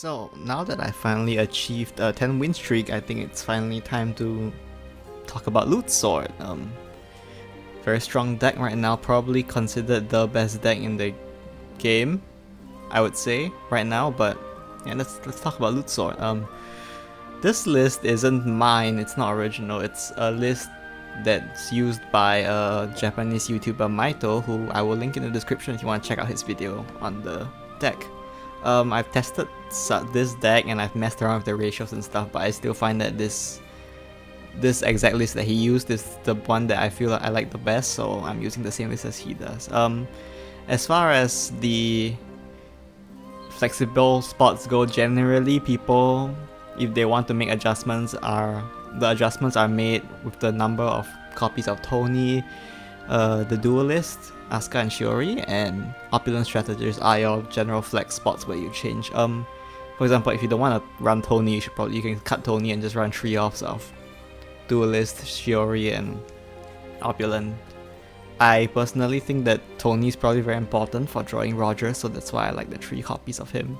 So now that I finally achieved a 10 win streak, I think it's finally time to talk about Loot Sword. Very strong deck right now, probably considered the best deck in the game, I would say right now. But yeah, let's talk about Loot Sword. This list isn't mine, it's not original. It's a list that's used by a Japanese YouTuber, Maito, who I will link in the description if you want to check out his video on the deck. I've tested this deck and I've messed around with the ratios and stuff, but I still find that this exact list that he used is the one that I feel like I like the best, so I'm using the same list as he does. As far as the flexible spots go, generally people, if they want to make adjustments, the adjustments are made with the number of copies of Tony, the Duelist, Asuka and Shiori, and Opulent Strategists are your general flex spots where you change. For example, if you don't want to run Tony, you can cut Tony and just run 3 offs of Duelist, Shiori, and Opulent. I personally think that Tony is probably very important for drawing Roger, so that's why I like the 3 copies of him.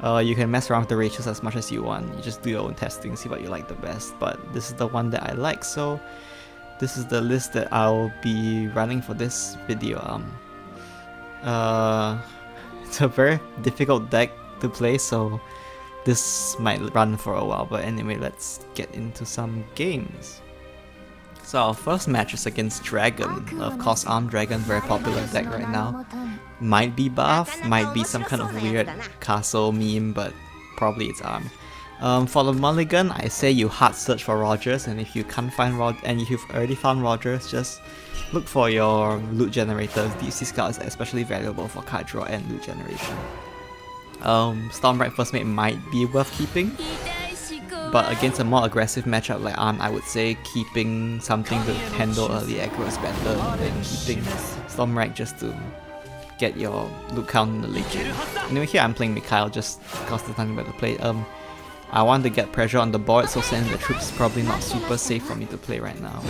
You can mess around with the ratios as much as you want. You just do your own testing, see what you like the best. But this is the one that I like, so this is the list that I'll be running for this video. It's a very difficult deck to play, so this might run for a while. But anyway, let's get into some games. So our first match is against Dragon. Of course, Armed Dragon, very popular deck right now. Might be buff, might be some kind of weird castle meme, but probably it's Armed. For the mulligan, I say you hard search for Rogers, and if you can't find and if you've already found Rogers, just look for your loot generators. DC Scout is especially valuable for card draw and loot generation. Stormbright First Mate might be worth keeping, but against a more aggressive matchup like Arm, I would say keeping something to handle early aggro is better than keeping Stormbright just to get your loot count in the late game. Anyway, here I'm playing Mikhail just because there's nothing better to play. I want to get pressure on the board, so sending the troops is probably not super safe for me to play right now.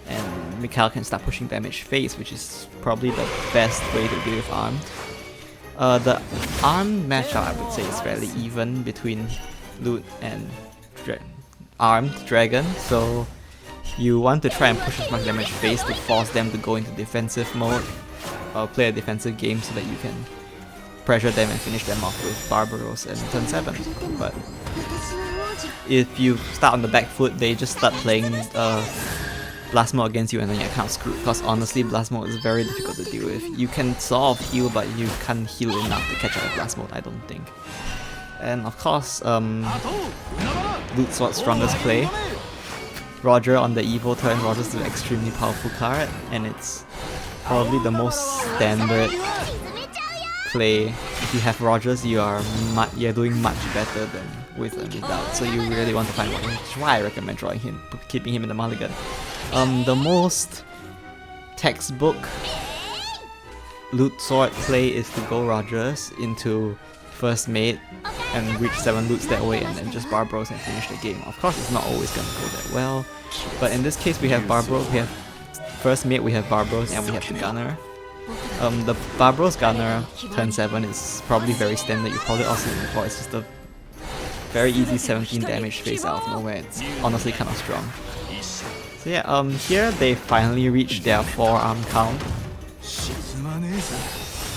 And Mikhail can start pushing damage phase, which is probably the best way to deal with Armed. The Armed matchup, I would say, is fairly even between Loot and Armed Dragon, so you want to try and push as much damage phase to force them to go into defensive mode, or play a defensive game so that you can pressure them and finish them off with Barbaros and turn 7. But if you start on the back foot, they just start playing Blast Mode against you, and then you're kind of screwed, because honestly Blast Mode is very difficult to deal with. You can sort of heal, but you can't heal enough to catch up with Blast Mode, I don't think. And of course, Loot Sword's strongest play. Roger on the Evo turn. Roger's an extremely powerful card, and it's probably the most standard play. If you have Rogers, you're doing much better than with and without. So you really want to find Rogers, which is why I recommend drawing him, keeping him in the mulligan. The most textbook Loot Sword play is to go Rogers into First Mate and reach 7 loots that way, and then just Barbaros and finish the game. Of course, it's not always gonna go that well, but in this case we have Barbaros, we have First Mate, we have Barbaros, and we have the Gunner. The Barbaros Gunner turn 7 is probably very standard. You probably also seen it before. It's just a very easy 17 damage face out of nowhere. It's honestly kind of strong. So yeah, here they finally reached their 4-arm count,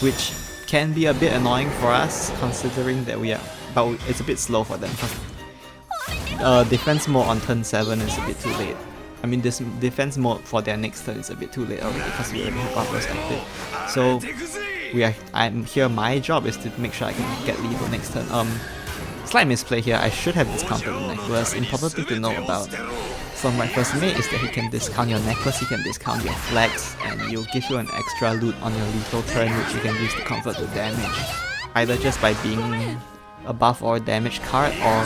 which can be a bit annoying for us considering that but it's a bit slow for them because defense mode on turn 7 is a bit too late. I mean, this defense mode for their next turn is a bit too late already because we already have Barbaros active. So I'm here. My job is to make sure I can get lethal next turn. Slight misplay here. I should have discounted the necklace. Important thing to know about Stormbright First Mate is that he can discount your necklace, he can discount your flags, and he'll give you an extra loot on your lethal turn, which you can use to convert to damage, either just by being a buff or a damage card, or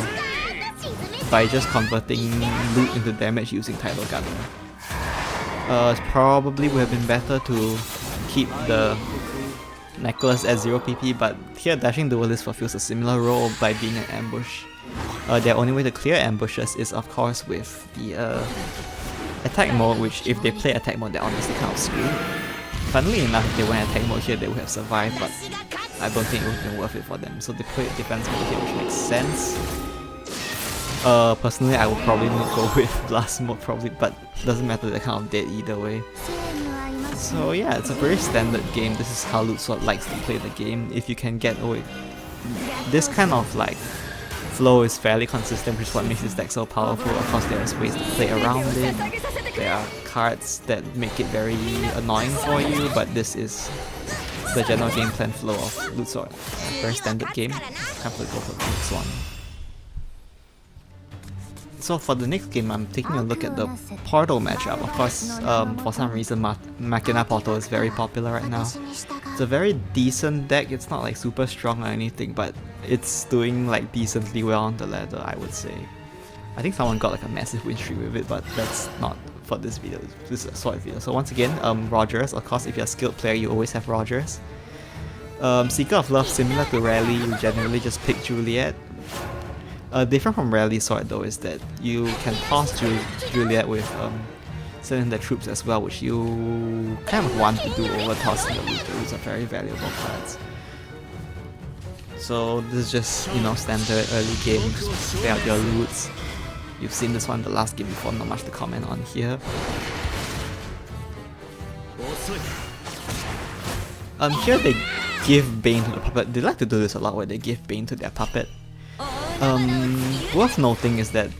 by just converting loot into damage using Tidal Gunner. Probably would have been better to keep the necklace at 0 PP, but here Dashing Duelist fulfills a similar role by being an ambush. Their only way to clear ambushes is of course with the attack mode, which if they play attack mode, they're honestly kind of screwed. Funnily enough, if they went attack mode here, they would have survived, but I don't think it would have been worth it for them. So they played defense mode here, which makes sense. Personally, I would probably not go with blast mode probably, but doesn't matter, they're kind of dead either way. So yeah, it's a very standard game. This is how Loot Sword likes to play the game. If you can get away, this kind of like flow is fairly consistent, which is what makes this deck so powerful. Of course, there's ways to play around it. There are cards that make it very annoying for you, but this is the general game plan flow of Loot Sword. Very standard game. Time to go for the next one. So for the next game, I'm taking a look at the Portal matchup. Of course, for some reason, Machina Portal is very popular right now. It's a very decent deck. It's not like super strong or anything, but it's doing like decently well on the ladder, I would say. I think someone got like a massive win streak with it, but that's not for this video. This is a sword video. So once again, Rogers. Of course, if you're a skilled player, you always have Rogers. Seeker of Love, similar to Rally, you generally just pick Juliet. Different from Rally Sword though is that you can toss Juliet with sending the troops as well, which you kind of want to do over tossing the loot. The loots are very valuable cards. So this is just, you know, standard early game, just play out your loots. You've seen this one the last game before, not much to comment on here. Here they give Bane to the puppet. They like to do this a lot where they give Bane to their puppet. Worth noting is that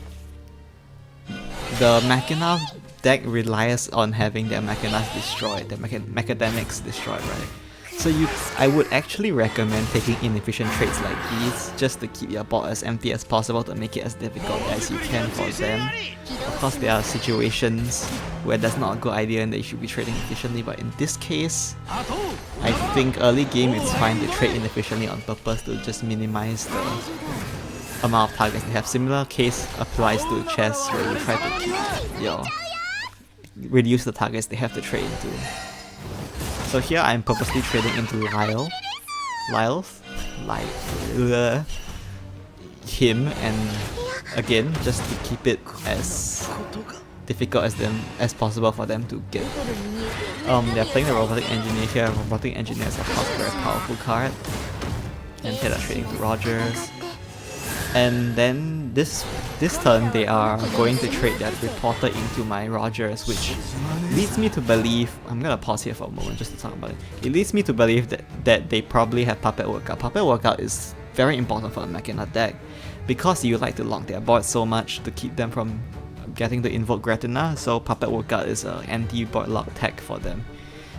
the Machina deck relies on having their Machinas destroyed, their Macadamics destroyed, right? So I would actually recommend taking inefficient traits like these just to keep your board as empty as possible to make it as difficult as you can for them. Of course, there are situations where that's not a good idea and they should be trading efficiently, but in this case, I think early game it's fine to trade inefficiently on purpose to just minimize the amount of targets they have. Similar case applies to chess where you try to keep reduce the targets they have to trade into. So here I'm purposely trading into him, and again just to keep it as difficult as possible for them to get. They're playing the Robotic Engineer here. Robotic Engineer is of course a very powerful card. And here they're trading to Rogers. And then this turn they are going to trade that Reporter into my Rogers, which leads me to believe, I'm gonna pause here for a moment just to talk about it. It leads me to believe that they probably have Puppet Workout. Puppet Workout is very important for the Machina deck because you like to lock their board so much to keep them from getting to invoke Gratina, so Puppet Workout is an anti-board lock tech for them.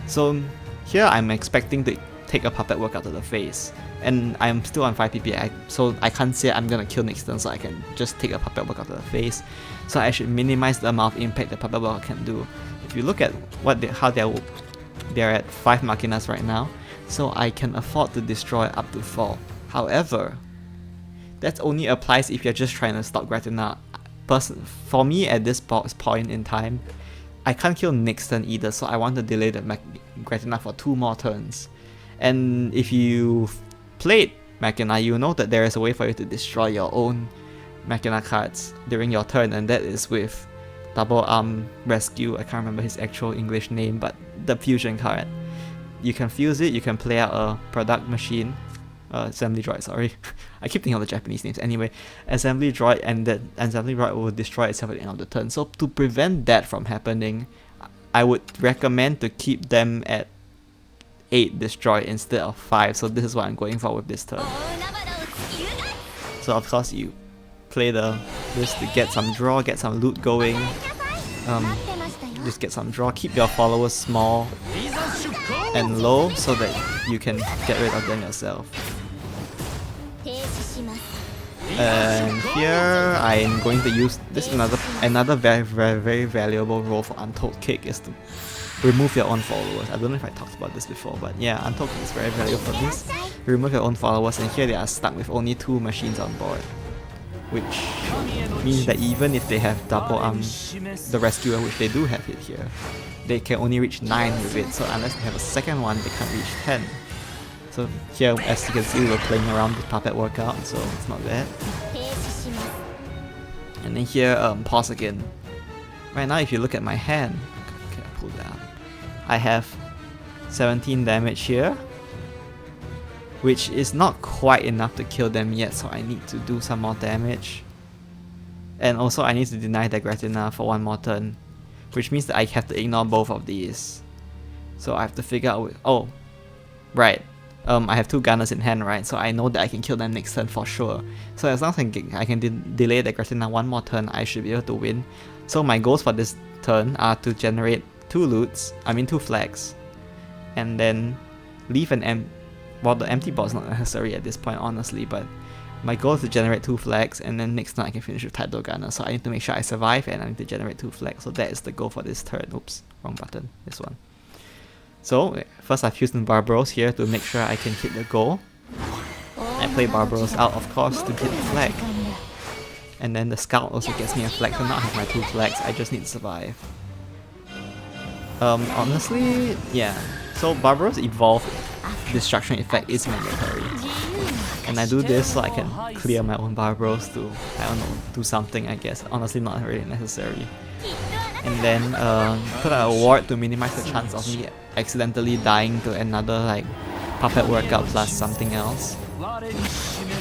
So here I'm expecting to take a Puppet Workout to the face. And I'm still on 5 PP, so I can't say I'm gonna kill next turn, so I can just take a Puppet Workout to the face. So I should minimize the amount of impact the Puppet Workout can do. If you look at how they're at 5 Machinas right now, so I can afford to destroy up to 4. However, that only applies if you're just trying to stop Gratina. For me at this point in time, I can't kill next turn either, so I want to delay the Gratina for 2 more turns. And if you played Machina, you know that there is a way for you to destroy your own Machina cards during your turn, and that is with Double Arm Rescue. I can't remember his actual English name, but the fusion card. You can fuse it, you can play out a product machine, assembly droid, sorry. I keep thinking of the Japanese names. Anyway, assembly droid, and that assembly droid will destroy itself at the end of the turn. So to prevent that from happening, I would recommend to keep them at 8 destroyed instead of 5, so this is what I'm going for with this turn. So of course you play this to get some draw, get some loot going, just get some draw, keep your followers small and low so that you can get rid of them yourself. And here I'm going to use this. Another very valuable role for Untold Kick is to remove your own followers. I don't know if I talked about this before, but yeah, Untold Kick is very valuable for this. Remove your own followers, and here they are stuck with only 2 machines on board, which means that even if they have double the rescuer, which they do have it here, they can only reach 9 with it, so unless they have a second one, they can't reach 10. So here, as you can see, we're playing around with Puppet Workout, so it's not bad. And then here, pause again. Right now, if you look at my hand, okay, pull that up. I have 17 damage here, which is not quite enough to kill them yet, so I need to do some more damage. And also I need to deny their Gratina for one more turn, which means that I have to ignore both of these. So I have to figure out... Oh, right. I have 2 Gunners in hand, right? So I know that I can kill them next turn for sure. So as long as I can delay the Gratina one more turn, I should be able to win. So my goals for this turn are to generate 2 flags, and then leave an well, the empty board is not necessary at this point, honestly, but my goal is to generate 2 flags, and then next turn I can finish with Tidal Gunner. So I need to make sure I survive, and I need to generate 2 flags. So that is the goal for this turn. Oops, wrong button. This one. So first I've used the Barbaros here to make sure I can hit the goal. I play Barbaros out, of course, to get the flag. And then the Scout also gets me a flag, so now I have my 2 flags. I just need to survive. Honestly, yeah. So Barbaros Evolve Destruction Effect is mandatory. And I do this so I can clear my own Barbaros to, I don't know, do something, I guess. Honestly, not really necessary. And then put an award to minimize the chance of me accidentally dying to another like puppet workout plus something else,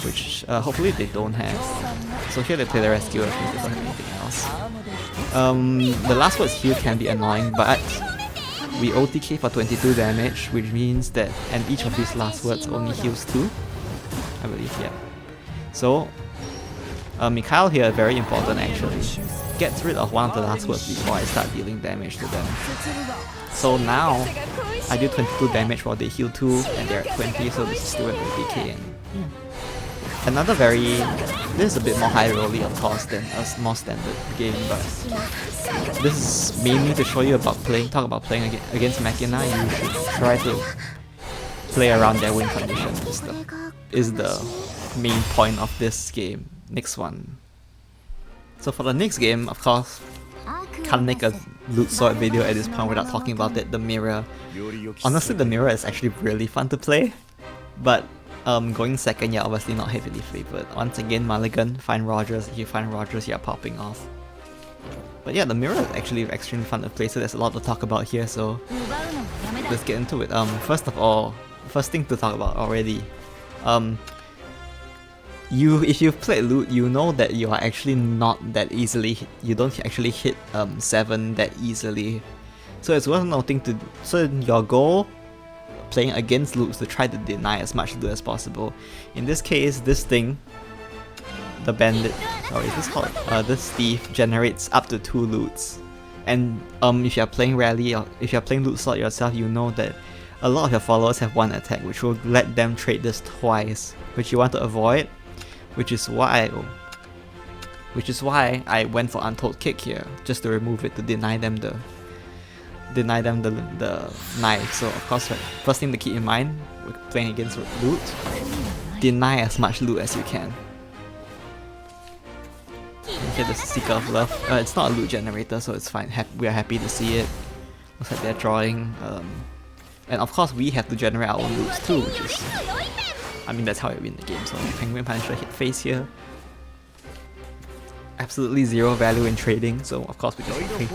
which hopefully they don't have. So here they play the rescue if they don't have anything else. The last word's heal can be annoying, but we OTK for 22 damage, which means that, and each of these last words only heals 2, I believe, yeah. So Mikhail here, very important actually, gets rid of one of the last words before I start dealing damage to them. So now, I do 22 damage while they heal 2 and they're at 20, so this is still an OTK. Another this is a bit more high rolly of course than a more standard game, but this is mainly to show you about talk about playing against Machina. You should try to play around their win condition is the main point of this game. Next one. So for the next game, of course, can't make a loot sword video at this point without talking about it, the mirror. Honestly, the mirror is actually really fun to play, but going second, you're obviously not heavily favored. Once again, Mulligan, find Rogers. If you find Rogers, you're popping off. But yeah, the mirror is actually extremely fun to play, so there's a lot to talk about here, so let's get into it. First of all, first thing to talk about already. If you've played loot, you know that you are actually not that easily, you don't actually hit 7 that easily. So it's worth noting so your goal playing against loot is to try to deny as much loot as possible. In this case, this thing, the bandit, sorry, is this called? This thief generates up to 2 loots. And if you're playing rally or if you're playing loot slot yourself, you know that a lot of your followers have 1 attack, which will let them trade this twice, which you want to avoid. Which is why I went for Untold Kick here, just to remove it, to deny them the knife. So of course, first thing to keep in mind, we're playing against loot, deny as much loot as you can. And here there's a Seeker of Love. It's not a loot generator, so it's fine. We are happy to see it. Looks like they're drawing. And of course we have to generate our own loots too, which is, I mean, that's how I win the game. So Penguin Punisher hit face here. Absolutely 0 value in trading, so of course we just hit face.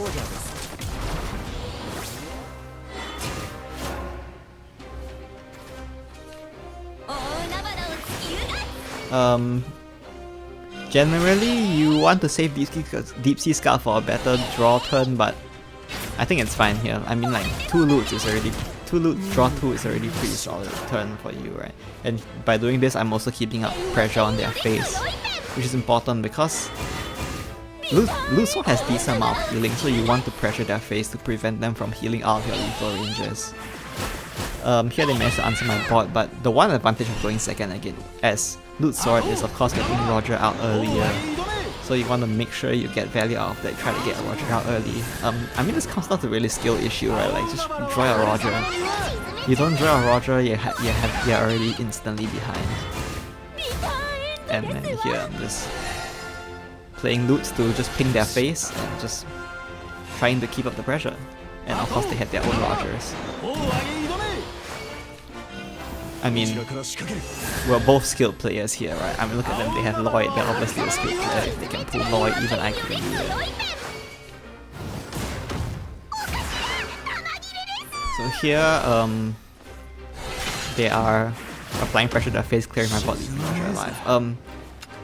Generally you want to save Deep Sea Scout for a better draw turn, but I think it's fine here. I mean, like 2 loot, draw 2 is already pretty solid turn for you, right? And by doing this, I'm also keeping up pressure on their face, which is important because loot sword has decent amount of healing, so you want to pressure their face to prevent them from healing out of your lethal ranges. Here they managed to answer my board, but the one advantage of going second again as loot sword is of course getting Roger out earlier. So you want to make sure you get value out of that, try to get a Roger out early. I mean, this comes down to really skill issue, right? Like, just draw a Roger. You don't draw a Roger, you're already instantly behind. And then here I'm just playing loots to just ping their face and just trying to keep up the pressure. And of course they have their own Rogers. I mean, we're both skilled players here, right? I mean, look at them, they have Lloyd, they're obviously a skilled player. If they can pull Lloyd, even I couldn't do it. So here, they are applying pressure to their face, clearing my body, alive.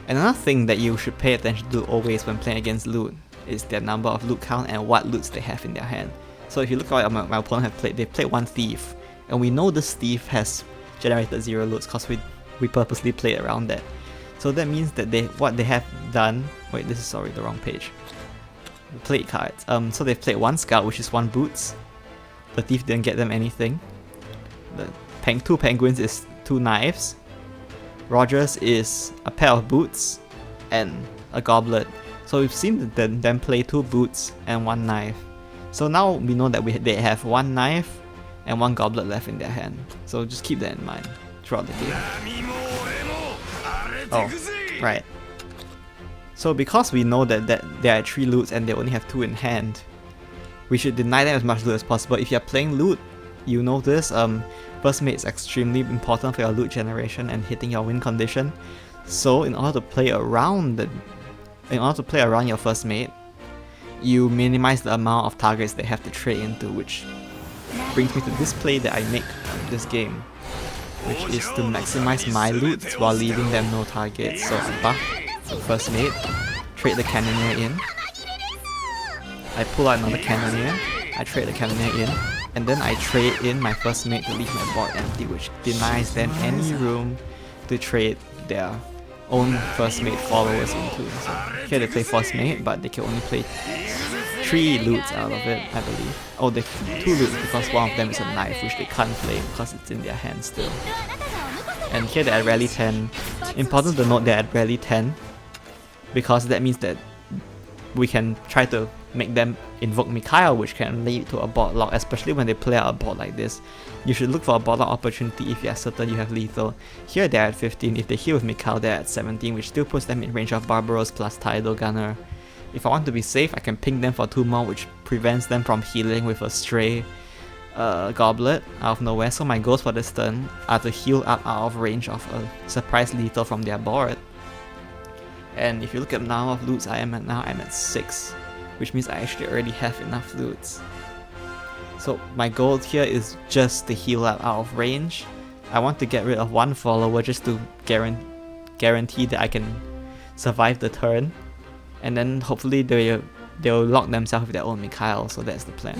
Another thing that you should pay attention to always when playing against loot is their number of loot count and what loots they have in their hand. So if you look at what my opponent have played, they played one thief, and we know this thief has generated 0 loots because we purposely played around that. So that means that what they have done. Wait, this is the wrong page. Plate cards. So they've played 1 scout, which is 1 boots. The thief didn't get them anything. The 2 penguins is 2 knives. Rogers is a pair of boots and a goblet. So we've seen them play 2 boots and 1 knife. So now we know that they have 1 knife and 1 goblet left in their hand. So just keep that in mind throughout the game. Oh, right. So because we know that there are 3 loots and they only have 2 in hand, we should deny them as much loot as possible. If you're playing loot, you know this. First mate is extremely important for your loot generation and hitting your win condition. So in order to play around your first mate, you minimize the amount of targets they have to trade into, which brings me to this play that I make in this game, which is to maximize my loot while leaving them no targets. So I buff the first mate, trade the cannoneer in, I pull out another cannoneer, I trade the cannoneer in, and then I trade in my first mate to leave my board empty, which denies them any room to trade their own first mate followers into. So here they play first mate, but they can only play 3 loots out of it, I believe. Oh, they 2 loots because one of them is a knife, which they can't play because it's in their hand still. And here they're at rally 10. Important to note they're at rally 10, because that means that we can try to make them invoke Mikhail, which can lead to a board lock, especially when they play out a board like this. You should look for a board lock opportunity if you are certain you have lethal. Here they're at 15, if they heal with Mikhail they're at 17, which still puts them in range of Barbaros plus Tidal Gunner. If I want to be safe, I can ping them for 2 more, which prevents them from healing with a stray goblet out of nowhere. So my goals for this turn are to heal up out of range of a surprise lethal from their board. And if you look at now of loots I'm at 6, which means I actually already have enough loots. So my goal here is just to heal up out of range. I want to get rid of 1 follower just to guarantee that I can survive the turn, and then hopefully they'll lock themselves with their own Mikhail, so that's the plan.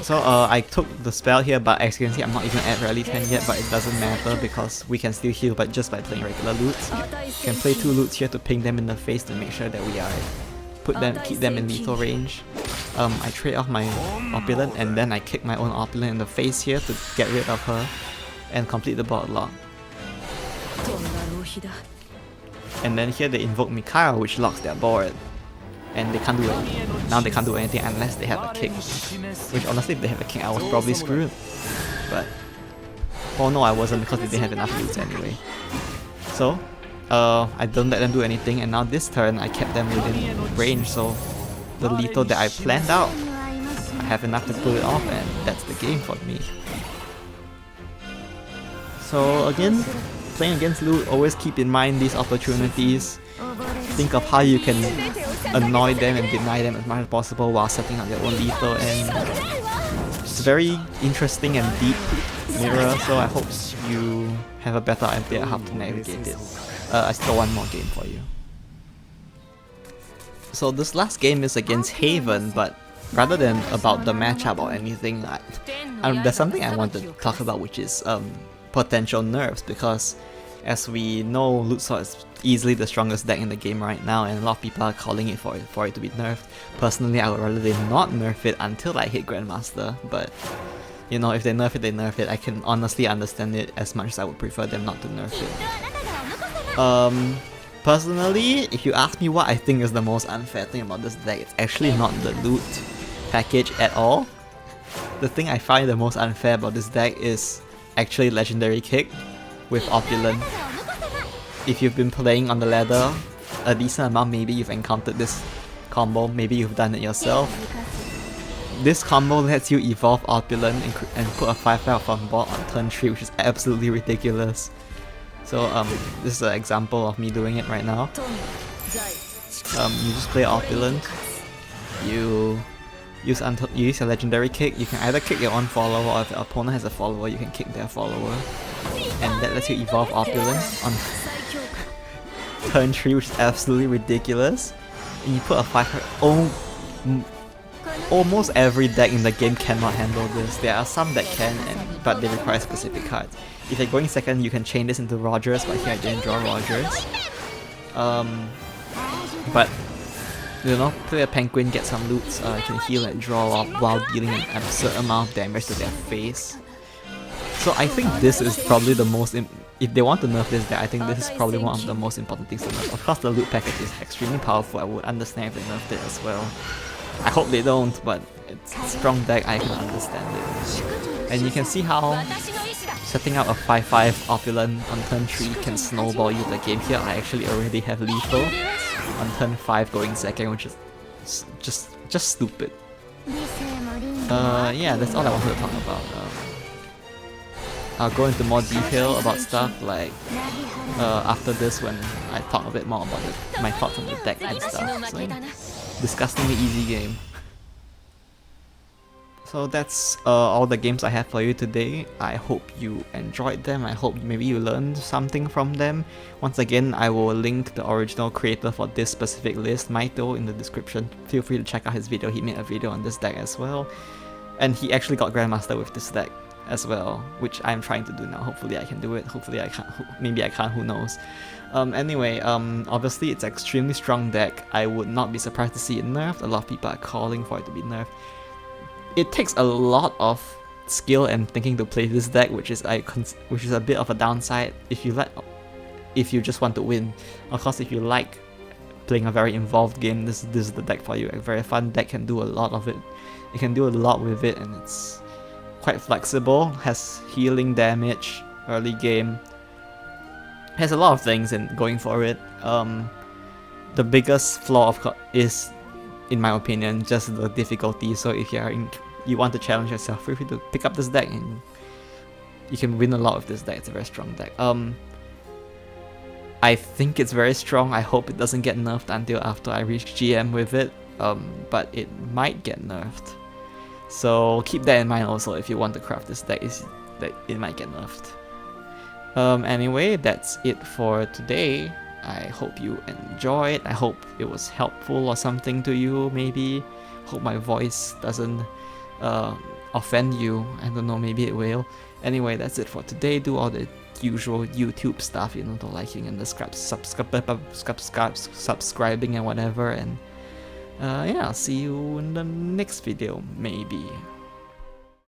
So I took the spell here, but as you can see I'm not even at rally 10 yet, but it doesn't matter because we can still heal but just by playing regular loots. You can play 2 loots here to ping them in the face to make sure that we are keep them in lethal range. I trade off my opulent and then I kick my own opulent in the face here to get rid of her and complete the board lock. And then here they invoke Mikhail, which locks their board. And they can't do anything. Now they can't do anything unless they have a kick. Which honestly, if they have a kick, I was probably screwed. But oh no, I wasn't because they didn't have enough loots anyway. So I don't let them do anything, and now this turn I kept them within range. So the lethal that I planned out, I have enough to pull it off, and that's the game for me. So again, playing against loot, always keep in mind these opportunities. Think of how you can annoy them and deny them as much as possible while setting up their own lethal, and it's very interesting and deep mirror, so I hope you have a better idea how to navigate it. I still want more game for you. So this last game is against Haven, but rather than about the matchup or anything, there's something I want to talk about, which is potential nerfs, because as we know, Loot Sword is easily the strongest deck in the game right now, and a lot of people are calling it for it to be nerfed. Personally, I would rather they not nerf it until I hit Grandmaster, but you know, if they nerf it, they nerf it. I can honestly understand it as much as I would prefer them not to nerf it. Personally, if you ask me what I think is the most unfair thing about this deck, it's actually not the loot package at all. The thing I find the most unfair about this deck is actually Legendary Kick with Opulent. If you've been playing on the ladder a decent amount, maybe you've encountered this combo, maybe you've done it yourself. This combo lets you evolve Opulent and put a 5/5 on board on turn 3, which is absolutely ridiculous. So this is an example of me doing it right now. You just play Opulent, you use a legendary kick. You can either kick your own follower, or if your opponent has a follower, you can kick their follower. And that lets you evolve Opulence on turn 3, which is absolutely ridiculous. And you put a 5 almost every deck in the game cannot handle this. There are some that can, but they require specific cards. If you're going second, you can chain this into Rogers, but here I didn't draw Rogers. But you know, play a Penguin, get some loots, can heal and draw up while dealing an absurd amount of damage to their face. So I think this is probably the most, if they want to nerf this deck, I think this is probably one of the most important things to nerf. Of course the loot package is extremely powerful, I would understand if they nerfed it as well. I hope they don't, but it's a strong deck, I can understand it. And you can see how setting up a 5-5 Opulent on turn 3 can snowball you the game. Here I actually already have lethal on turn 5 going second, which is just stupid. Yeah, that's all I wanted to talk about. I'll go into more detail about stuff like after this when I talk a bit more about my thoughts on the deck and stuff. So, disgustingly easy game. So that's all the games I have for you today. I hope you enjoyed them. I hope maybe you learned something from them. Once again, I will link the original creator for this specific list, Maito, in the description. Feel free to check out his video. He made a video on this deck as well. And he actually got Grandmaster with this deck as well, which I'm trying to do now. Hopefully I can do it. Hopefully I can't. Maybe I can't, who knows. Anyway, obviously it's an extremely strong deck. I would not be surprised to see it nerfed. A lot of people are calling for it to be nerfed. It takes a lot of skill and thinking to play this deck, which is a bit of a downside if you just want to win. Of course, if you like playing a very involved game, this is the deck for you. A very fun deck, can do a lot of it. You can do a lot with it, and it's quite flexible. Has healing damage early game. Has a lot of things in going for it. The biggest flaw is, in my opinion, just the difficulty. So if you want to challenge yourself, feel free to pick up this deck and you can win a lot with this deck. It's a very strong deck. I think it's very strong. I hope it doesn't get nerfed until after I reach GM with it, but it might get nerfed. So keep that in mind also if you want to craft this deck, is that it might get nerfed. Anyway, that's it for today. I hope you enjoyed. I hope it was helpful or something to you, maybe. Hope my voice doesn't offend you. I don't know, maybe it will. Anyway, that's it for today. Do all the usual YouTube stuff, you know, the liking and the subscribing and whatever. And yeah, I'll see you in the next video, maybe.